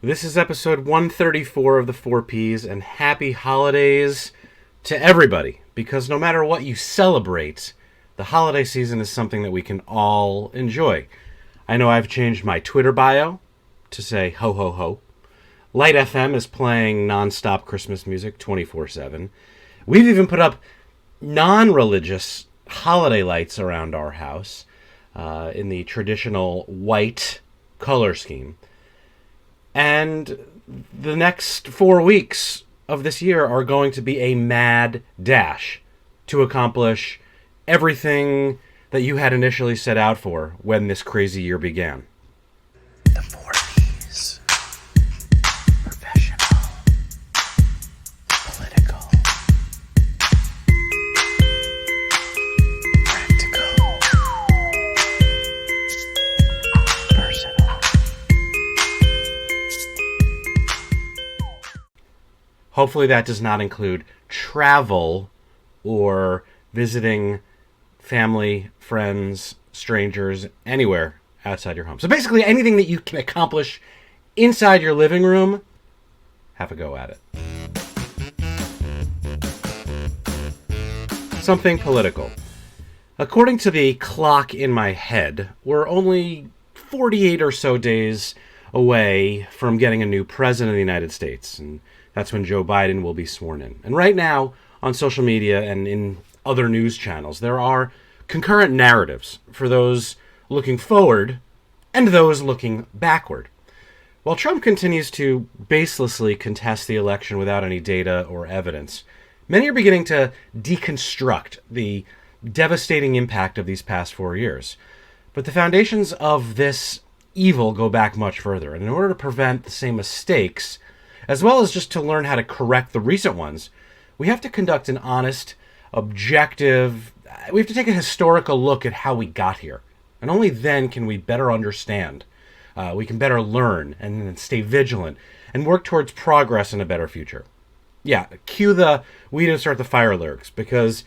This is episode 134 of the 4Ps, and happy holidays to everybody, because no matter what you celebrate, the holiday season is something that we can all enjoy. I know I've changed my Twitter bio to say ho ho ho. Light FM is playing non-stop Christmas music 24/7. We've even put up non-religious holiday lights around our house in the traditional white color scheme. And the next 4 weeks of this year are going to be a mad dash to accomplish everything that you had initially set out for when this crazy year began. The 4Ps. Professional. Political. Practical. Personal. Hopefully that does not include travel or visiting family, friends, strangers, anywhere outside your home. So basically anything that you can accomplish inside your living room, have a go at it. Something political. According to the clock in my head, we're only 48 or so days away from getting a new president of the United States, and that's when Joe Biden will be sworn in. And right now, on social media and in other news channels, there are concurrent narratives for those looking forward and those looking backward. While Trump continues to baselessly contest the election without any data or evidence, many are beginning to deconstruct the devastating impact of these past 4 years. But the foundations of this evil go back much further, and in order to prevent the same mistakes, as well as just to learn how to correct the recent ones, we have to conduct an honest, objective, we have to take a historical look at how we got here. And only then can we better understand. We can better learn and stay vigilant and work towards progress and a better future. Yeah, cue the "we didn't start the fire" lyrics, because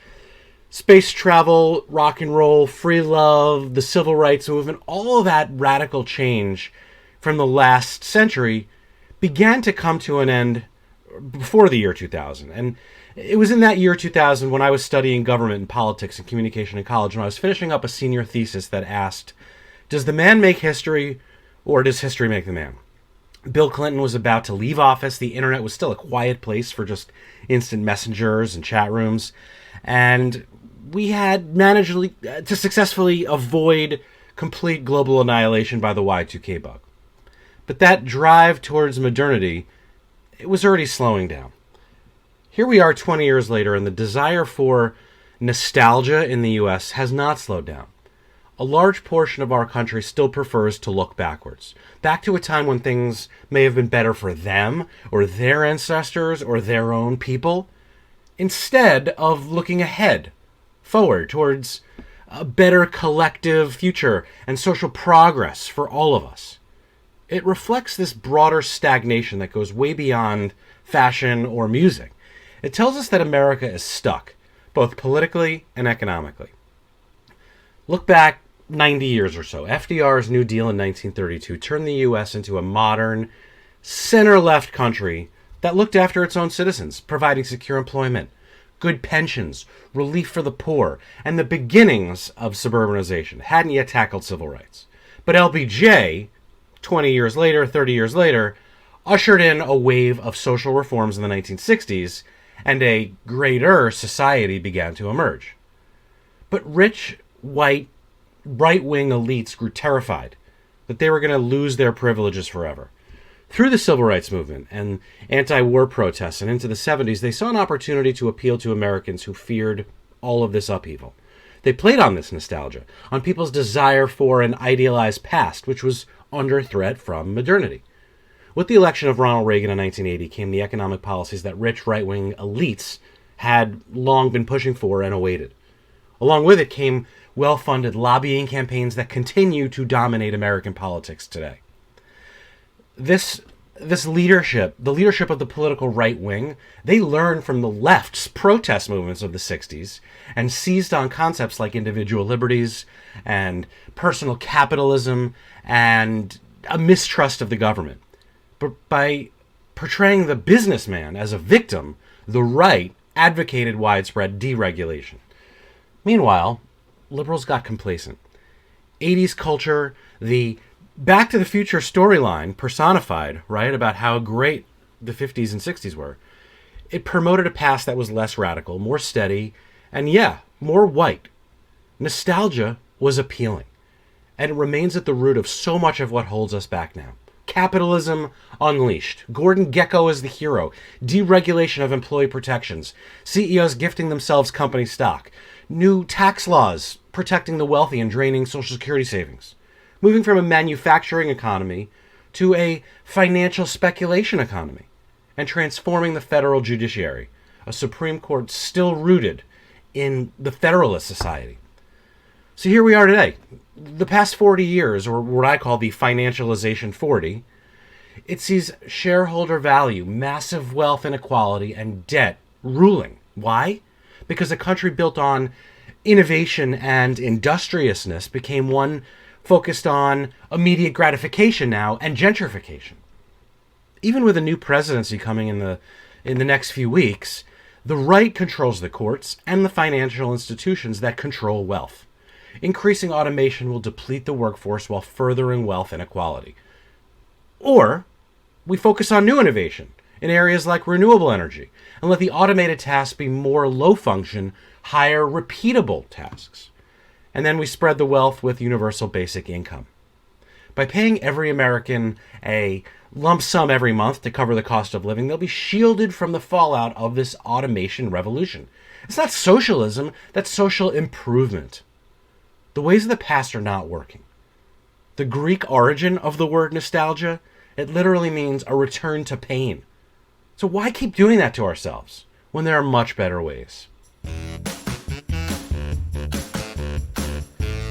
space travel, rock and roll, free love, the civil rights movement, all of that radical change from the last century began to come to an end before the year 2000. And it was in that year 2000 when I was studying government and politics and communication in college, when I was finishing up a senior thesis that asked, does the man make history, or does history make the man? Bill Clinton was about to leave office. The internet was still a quiet place for just instant messengers and chat rooms. And we had managed to successfully avoid complete global annihilation by the Y2K bug. But that drive towards modernity, it was already slowing down. Here we are 20 years later, and the desire for nostalgia in the U.S. has not slowed down. A large portion of our country still prefers to look backwards, back to a time when things may have been better for them, or their ancestors, or their own people, instead of looking ahead, forward, towards a better collective future and social progress for all of us. It reflects this broader stagnation that goes way beyond fashion or music. It tells us that America is stuck, both politically and economically. Look back 90 years or so. FDR's New Deal in 1932 turned the U.S. into a modern, center-left country that looked after its own citizens, providing secure employment, good pensions, relief for the poor, and the beginnings of suburbanization. Hadn't yet tackled civil rights. But LBJ, 20 years later, 30 years later, ushered in a wave of social reforms in the 1960s, and a greater society began to emerge. But rich, white, right-wing elites grew terrified that they were going to lose their privileges forever. Through the civil rights movement and anti-war protests and into the 70s, they saw an opportunity to appeal to Americans who feared all of this upheaval. They played on this nostalgia, on people's desire for an idealized past, which was under threat from modernity. With the election of Ronald Reagan in 1980 came the economic policies that rich right-wing elites had long been pushing for and awaited. Along with it came well-funded lobbying campaigns that continue to dominate American politics today. This leadership, the leadership of the political right wing, they learned from the left's protest movements of the 60s and seized on concepts like individual liberties and personal capitalism and a mistrust of the government. But by portraying the businessman as a victim, the right advocated widespread deregulation. Meanwhile, liberals got complacent. 80s culture, the Back to the Future storyline personified, right, about how great the 50s and 60s were. It promoted a past that was less radical, more steady, and more white. Nostalgia was appealing, and it remains at the root of so much of what holds us back now. Capitalism unleashed. Gordon Gekko as the hero. Deregulation of employee protections. CEOs gifting themselves company stock. New tax laws protecting the wealthy and draining Social Security savings. Moving from a manufacturing economy to a financial speculation economy. And transforming the federal judiciary. A Supreme Court still rooted in the Federalist Society. So here we are today. The past 40 years, or what I call the financialization 40, it sees shareholder value, massive wealth inequality, and debt ruling. Why? Because a country built on innovation and industriousness became one focused on immediate gratification now and gentrification. Even with a new presidency coming in the next few weeks, the right controls the courts and the financial institutions that control wealth. Increasing automation will deplete the workforce while furthering wealth inequality. Or we focus on new innovation in areas like renewable energy and let the automated tasks be more low-function, higher repeatable tasks. And then we spread the wealth with universal basic income. By paying every American a lump sum every month to cover the cost of living, they'll be shielded from the fallout of this automation revolution. It's not socialism, that's social improvement. The ways of the past are not working. The Greek origin of the word nostalgia, it literally means a return to pain. So why keep doing that to ourselves when there are much better ways?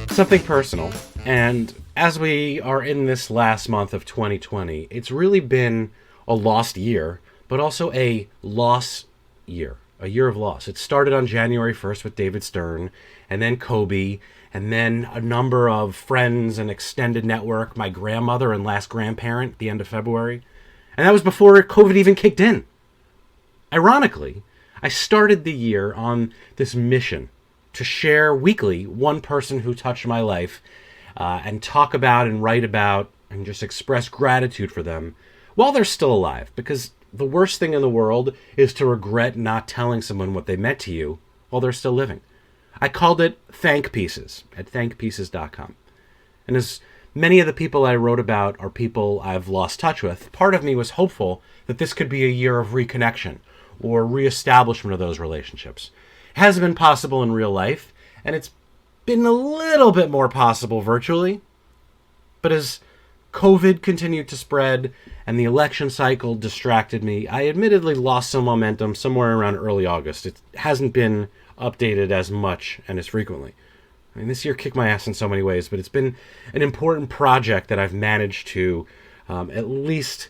Something personal, and as we are in this last month of 2020, it's really been a lost year, but also a loss year, a year of loss. It started on January 1st with David Stern, and then Kobe, and then a number of friends and extended network, my grandmother and last grandparent at the end of February. And that was before COVID even kicked in. Ironically, I started the year on this mission to share weekly one person who touched my life and talk about and write about and just express gratitude for them while they're still alive. Because the worst thing in the world is to regret not telling someone what they meant to you while they're still living. I called it Thank Pieces at thankpieces.com. And as many of the people I wrote about are people I've lost touch with, part of me was hopeful that this could be a year of reconnection or reestablishment of those relationships. It hasn't been possible in real life, and it's been a little bit more possible virtually. But as COVID continued to spread and the election cycle distracted me, I admittedly lost some momentum somewhere around early August. It hasn't been updated as much and as frequently. I mean, this year kicked my ass in so many ways, but it's been an important project that I've managed to at least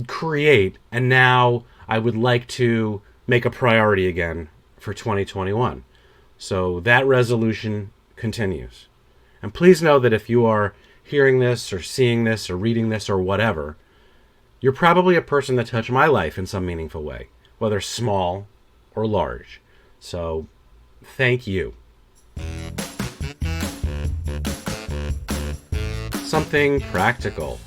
create, and now I would like to make a priority again for 2021. So that resolution continues. And please know that if you are hearing this or seeing this or reading this or whatever, you're probably a person that touched my life in some meaningful way, whether small or large. So, thank you. Something practical.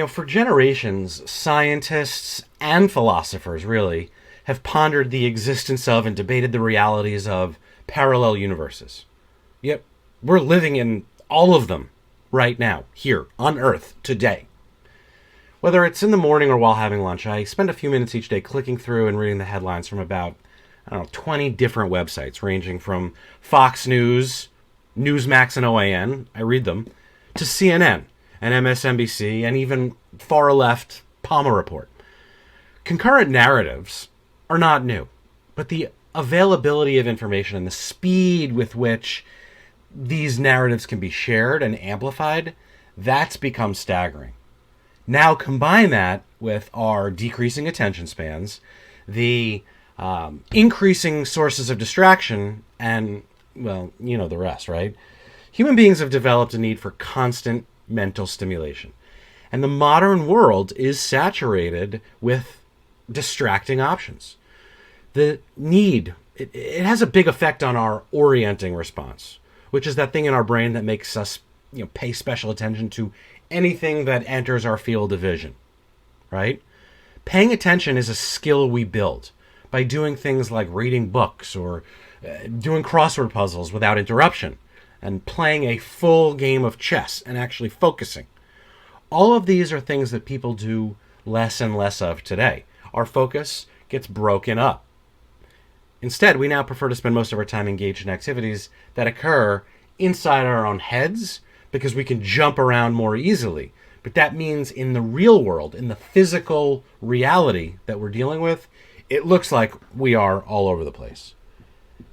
For generations, scientists and philosophers, really, have pondered the existence of and debated the realities of parallel universes. Yet, we're living in all of them right now, here, on Earth, today. Whether it's in the morning or while having lunch, I spend a few minutes each day clicking through and reading the headlines from about 20 different websites, ranging from Fox News, Newsmax, and OAN, I read them, to CNN and MSNBC, and even far left Palma Report. Concurrent narratives are not new, but the availability of information and the speed with which these narratives can be shared and amplified, that's become staggering. Now combine that with our decreasing attention spans, the increasing sources of distraction, and, well, you know the rest, right? Human beings have developed a need for constant mental stimulation. And the modern world is saturated with distracting options. The need, it has a big effect on our orienting response, which is that thing in our brain that makes us pay special attention to anything that enters our field of vision, right? Paying attention is a skill we build by doing things like reading books or doing crossword puzzles without interruption and playing a full game of chess and actually focusing. All of these are things that people do less and less of today. Our focus gets broken up. Instead, we now prefer to spend most of our time engaged in activities that occur inside our own heads because we can jump around more easily. But that means in the real world, in the physical reality that we're dealing with, it looks like we are all over the place.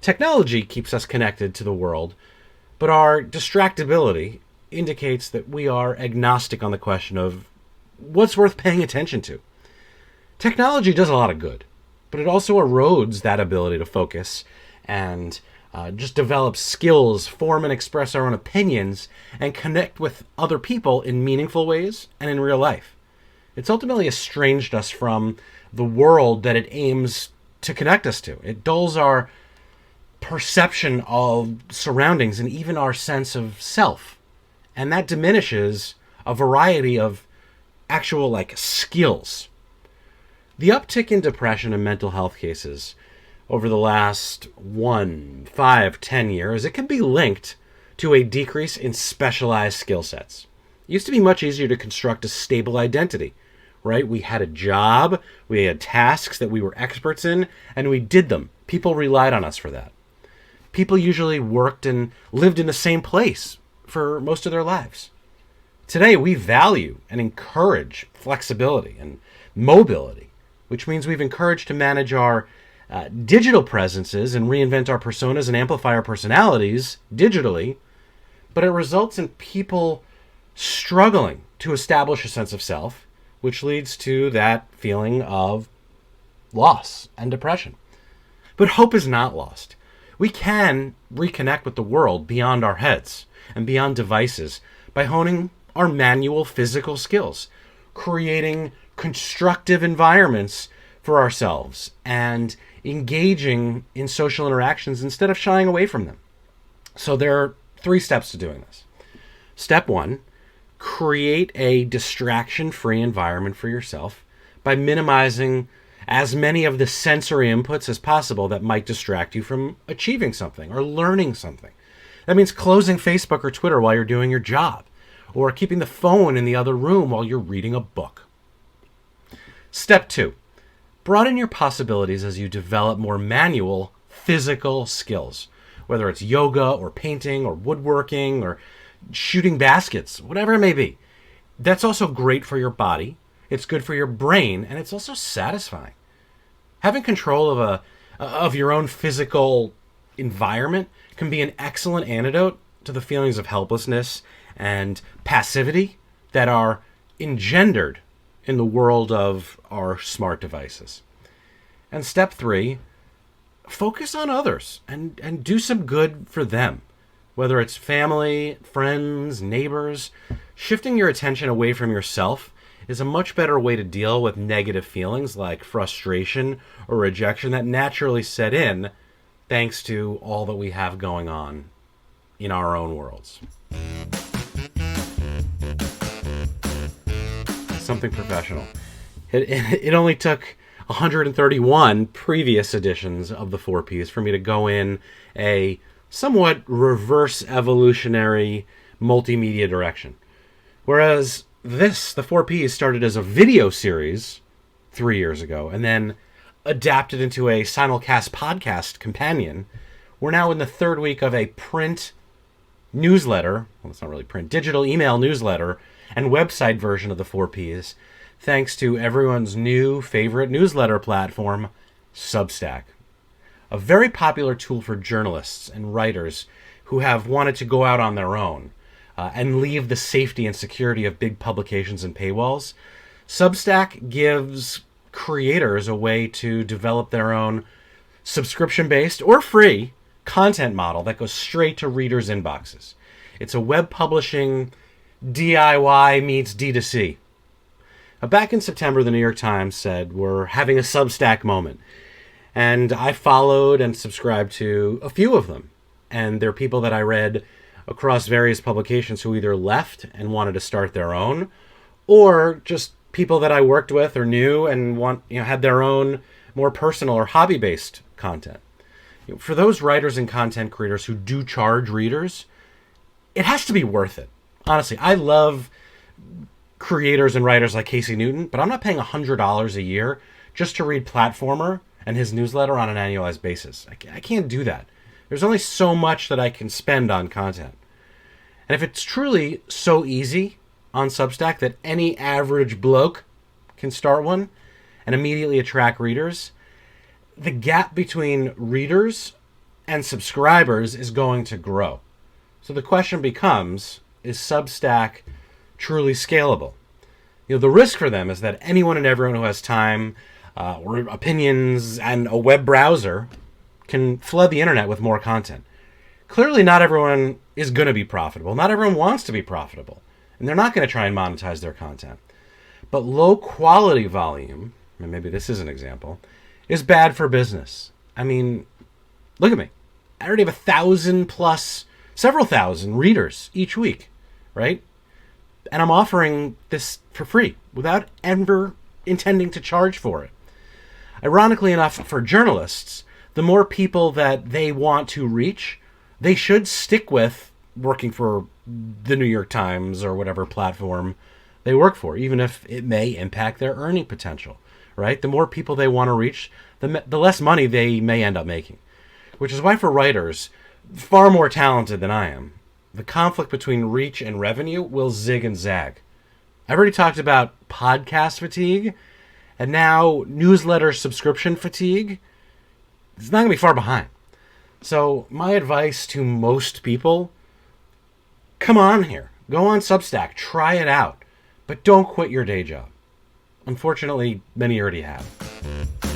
Technology keeps us connected to the world, but our distractibility indicates that we are agnostic on the question of what's worth paying attention to. Technology does a lot of good, but it also erodes that ability to focus and just develop skills, form and express our own opinions, and connect with other people in meaningful ways and in real life. It's ultimately estranged us from the world that it aims to connect us to. It dulls our perception of surroundings and even our sense of self. And that diminishes a variety of actual skills. The uptick in depression and mental health cases over the last 1, 5, 10 years, it can be linked to a decrease in specialized skill sets. It used to be much easier to construct a stable identity, right? We had a job, we had tasks that we were experts in, and we did them. People relied on us for that. People usually worked and lived in the same place for most of their lives. Today, we value and encourage flexibility and mobility, which means we've encouraged to manage our digital presences and reinvent our personas and amplify our personalities digitally, but it results in people struggling to establish a sense of self, which leads to that feeling of loss and depression. But hope is not lost. We can reconnect with the world beyond our heads and beyond devices by honing our manual physical skills, creating constructive environments for ourselves, and engaging in social interactions instead of shying away from them. So there are 3 steps to doing this. Step 1, create a distraction-free environment for yourself by minimizing as many of the sensory inputs as possible that might distract you from achieving something or learning something. That means closing Facebook or Twitter while you're doing your job, or keeping the phone in the other room while you're reading a book. Step 2, broaden your possibilities as you develop more manual physical skills, whether it's yoga or painting or woodworking or shooting baskets, whatever it may be. That's also great for your body, it's good for your brain, and it's also satisfying. Having control of your own physical environment can be an excellent antidote to the feelings of helplessness and passivity that are engendered in the world of our smart devices. And step 3, focus on others and do some good for them, whether it's family, friends, neighbors. Shifting your attention away from yourself is a much better way to deal with negative feelings like frustration or rejection that naturally set in thanks to all that we have going on in our own worlds. Something professional. It only took 131 previous editions of the 4Ps for me to go in a somewhat reverse evolutionary multimedia direction. Whereas the 4Ps started as a video series 3 years ago and then adapted into a simulcast podcast companion, we're now in the 3rd week of a print newsletter, well, it's not really print, digital email newsletter and website version of the 4Ps, thanks to everyone's new favorite newsletter platform, Substack. A very popular tool for journalists and writers who have wanted to go out on their own and leave the safety and security of big publications and paywalls. Substack gives creators a way to develop their own subscription-based or free content model that goes straight to readers' inboxes. It's a web publishing DIY meets D2C, Back in September, the New York Times said we're having a Substack moment. And I followed and subscribed to a few of them. And they're people that I read across various publications who either left and wanted to start their own, or just people that I worked with or knew and had their own more personal or hobby-based content. For those writers and content creators who do charge readers, it has to be worth it. Honestly, I love creators and writers like Casey Newton, but I'm not paying $100 a year just to read Platformer and his newsletter on an annualized basis. I can't do that. There's only so much that I can spend on content. And if it's truly so easy on Substack that any average bloke can start one and immediately attract readers, the gap between readers and subscribers is going to grow. So the question becomes, is Substack truly scalable? The risk for them is that anyone and everyone who has time or opinions and a web browser can flood the internet with more content. Clearly, not everyone is going to be profitable. Not everyone wants to be profitable. And they're not going to try and monetize their content. But low quality volume, and maybe this is an example, is bad for business. I mean, look at me. I already have 1,000 plus, several thousand readers each week, right? And I'm offering this for free without ever intending to charge for it. Ironically enough, for journalists, the more people that they want to reach, they should stick with working for the New York Times or whatever platform they work for, even if it may impact their earning potential, right? The more people they want to reach, the less money they may end up making. Which is why for writers, far more talented than I am, the conflict between reach and revenue will zig and zag. I've already talked about podcast fatigue, and now newsletter subscription fatigue. It's not going to be far behind. So my advice to most people, come on here. Go on Substack. Try it out. But don't quit your day job. Unfortunately, many already have.